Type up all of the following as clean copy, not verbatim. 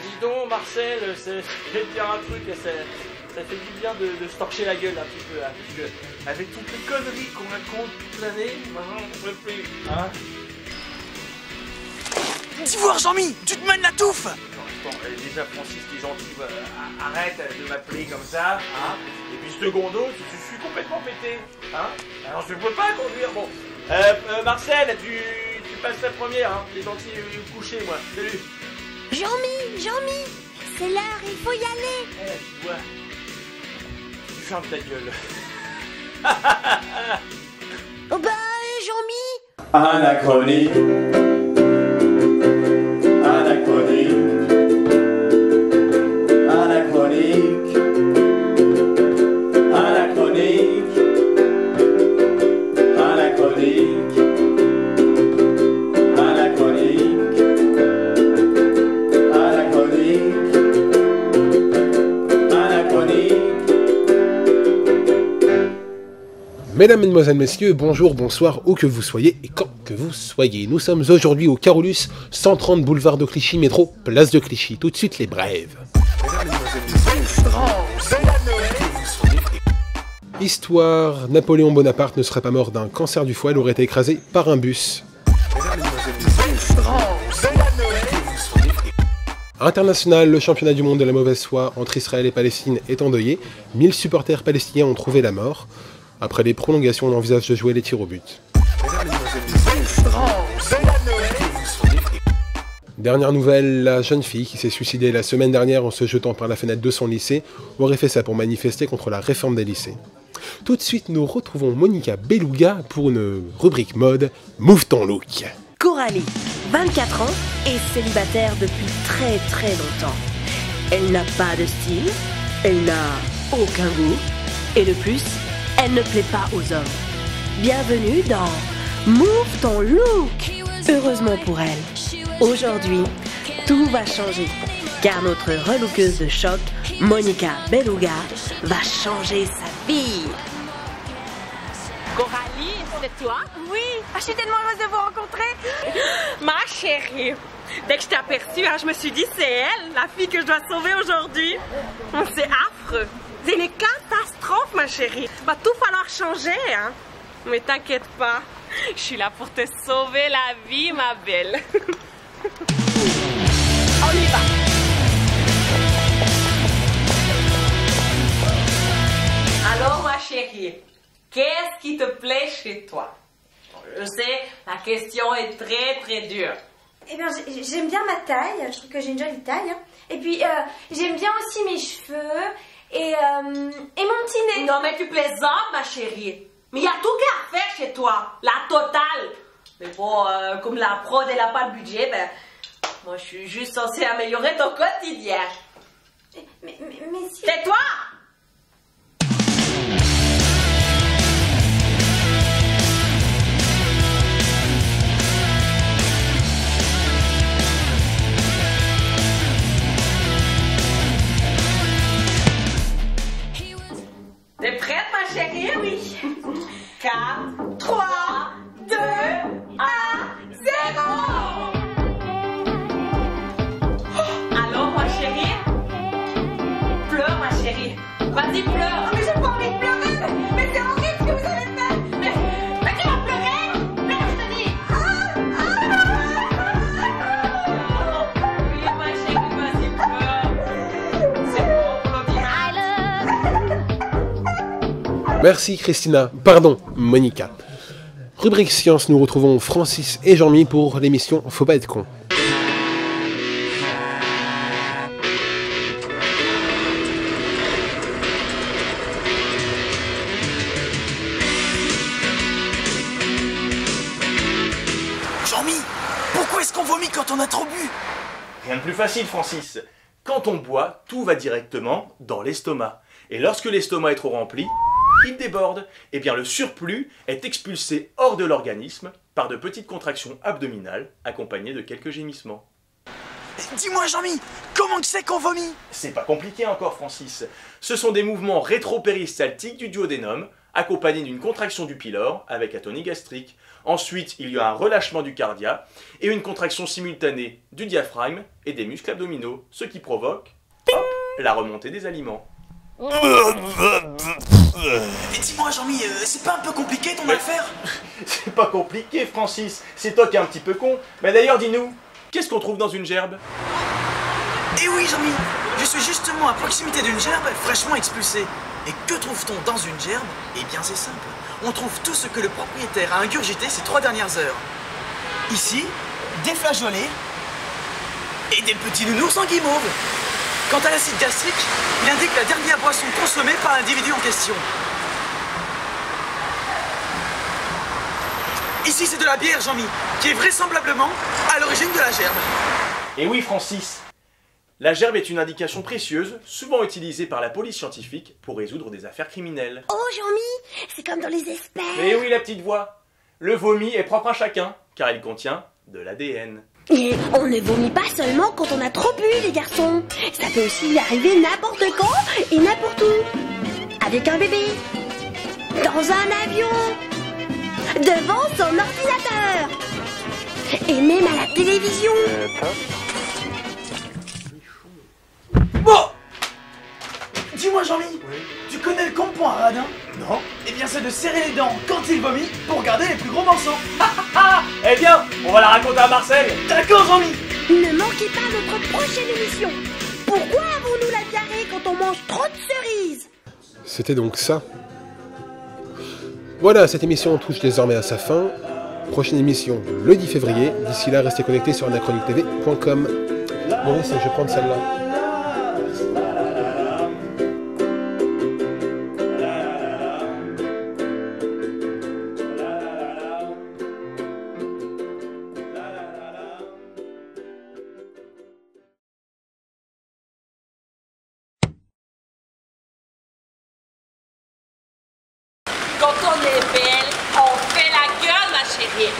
Dis donc Marcel, je vais te dire un truc, ça fait du bien de se torcher la gueule un petit peu là, parce que avec toutes les conneries qu'on raconte toute l'année, maintenant on peut plus. Hein? Dis voir Jean-Mi, tu te mènes la touffe. Bon, déjà Francis t'es gentil, arrête de m'appeler comme ça, hein? Et puis secondo, je suis complètement pété, hein? Alors je peux pas conduire, bon. Marcel, tu passes la première, hein? T'es gentil, coucher moi, salut. Jean-Mi, c'est l'heure, il faut y aller. Tu vois, tu fermes ta gueule. Oh bah, Jean-Mi. Anachronie. Anachronique. Anachronique. Anachronique. Anachronique. Anachronique. Anachronique. Anachronique. Mesdames, Mesdemoiselles, Messieurs, bonjour, bonsoir, où que vous soyez et quand que vous soyez. Nous sommes aujourd'hui au Carolus, 130 boulevard de Clichy, métro, place de Clichy. Tout de suite les brèves. Histoire, Napoléon Bonaparte ne serait pas mort d'un cancer du foie, il aurait été écrasé par un bus. International, le championnat du monde de la mauvaise foi entre Israël et Palestine est endeuillé. 1000 supporters palestiniens ont trouvé la mort. Après les prolongations, on envisage de jouer les tirs au but. Dernière nouvelle, la jeune fille qui s'est suicidée la semaine dernière en se jetant par la fenêtre de son lycée aurait fait ça pour manifester contre la réforme des lycées. Tout de suite, nous retrouvons Monica Beluga pour une rubrique mode Move ton look. Coralie, 24 ans et célibataire depuis très longtemps. Elle n'a pas de style, elle n'a aucun goût et de plus, elle ne plaît pas aux hommes. Bienvenue dans Move ton look. Heureusement pour elle, aujourd'hui, tout va changer car notre relookeuse de choc, Monica Beluga, va changer sa vie. Coralie, c'est toi? Oui, je suis tellement heureuse de vous rencontrer. Ma chérie, dès que je t'ai aperçue, je me suis dit c'est elle, la fille que je dois sauver aujourd'hui. C'est affreux, c'est une catastrophe ma chérie. Va tout falloir changer, hein. Mais t'inquiète pas, je suis là pour te sauver la vie ma belle. On y va. Alors ma chérie, qu'est-ce qui te plaît chez toi? Je sais, la question est très dure. Eh bien, j'aime bien ma taille, je trouve que j'ai une jolie taille. Hein. Et puis, j'aime bien aussi mes cheveux et mon petit nez. Non mais tu plaisantes ma chérie. Mais il y a tout qu'à faire chez toi, la totale. Mais bon, comme la prod elle n'a pas le budget, ben, moi je suis juste censée améliorer ton quotidien. Mais si... C'est toi! T'es prête ma chérie? Oui. 4, 3, 2, 1, 0. Alors ma chérie? Pleure ma chérie. Vas-y pleure. Mais j'ai pas envie de pleurer. Mais c'est horrible ce que vous avez fait. Mais tu vas pleurer? Pleure je te dis. Oui ma chérie, vas-y pleure. C'est bon, Merci Christina, pardon Monica. Rubrique science, nous retrouvons Francis et Jean-Mi pour l'émission Faut pas être con. Jean-Mi, pourquoi est-ce qu'on vomit quand on a trop bu? Rien de plus facile Francis. Quand on boit, tout va directement dans l'estomac. Et lorsque l'estomac est trop rempli, il déborde. Et bien le surplus est expulsé hors de l'organisme par de petites contractions abdominales accompagnées de quelques gémissements. Dis-moi Jean-Mi, comment que c'est qu'on vomit? C'est pas compliqué encore Francis. Ce sont des mouvements rétro-péristaltiques du duodénum accompagné d'une contraction du pylore avec atonie gastrique. Ensuite, il y a un relâchement du cardia et une contraction simultanée du diaphragme et des muscles abdominaux, ce qui provoque hop, la remontée des aliments. Et dis-moi, Jean-Mi, c'est pas un peu compliqué ton affaire? C'est pas compliqué, Francis. C'est toi qui es un petit peu con. Mais d'ailleurs, dis-nous, qu'est-ce qu'on trouve dans une gerbe? Eh oui, Jean-Mi, je suis justement à proximité d'une gerbe fraîchement expulsée. Et que trouve-t-on dans une gerbe? Eh bien, c'est simple. On trouve tout ce que le propriétaire a ingurgité ces 3 dernières heures. Ici, des flageolets et des petits nounours en guimauve. Quant à l'acide gastrique, il indique la dernière boisson consommée par l'individu en question. Ici, c'est de la bière, Jean-Mi, qui est vraisemblablement à l'origine de la gerbe. Et oui, Francis, la gerbe est une indication précieuse, souvent utilisée par la police scientifique pour résoudre des affaires criminelles. Oh, Jean-Mi, c'est comme dans les experts. Et oui, la petite voix, le vomi est propre à chacun, car il contient de l'ADN. Et on ne vomit pas seulement quand on a trop bu, les garçons. Ça peut aussi arriver n'importe quand et n'importe où. Avec un bébé, dans un avion, devant son ordinateur, et même à la télévision. Bon! Dis-moi, Jean-Mi, tu connais le compoint radin? Non? Eh bien, c'est de serrer les dents quand il vomit pour garder les plus gros morceaux. Eh bien, on va la raconter à Marcel. D'accord, Jean-Mi. Ne manquez pas notre prochaine émission. Pourquoi avons-nous la diarrhée quand on mange trop de cerises? C'était donc ça. Voilà, cette émission touche désormais à sa fin. Prochaine émission le 10 février. D'ici là, restez connectés sur anachroniquetv.com. Maurice, je vais prendre celle-là. Quand on est belle, on fait la gueule, ma chérie.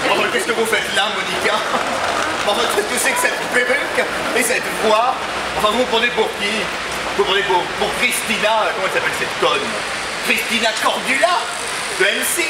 Oh, qu'est-ce que vous faites là, Monica? Oh, qu'est-ce que c'est que cette perruque et cette voix? Enfin, vous me prenez pour qui? Vous me prenez pour Christina, comment elle s'appelle cette conne? Christina Cordula de M6.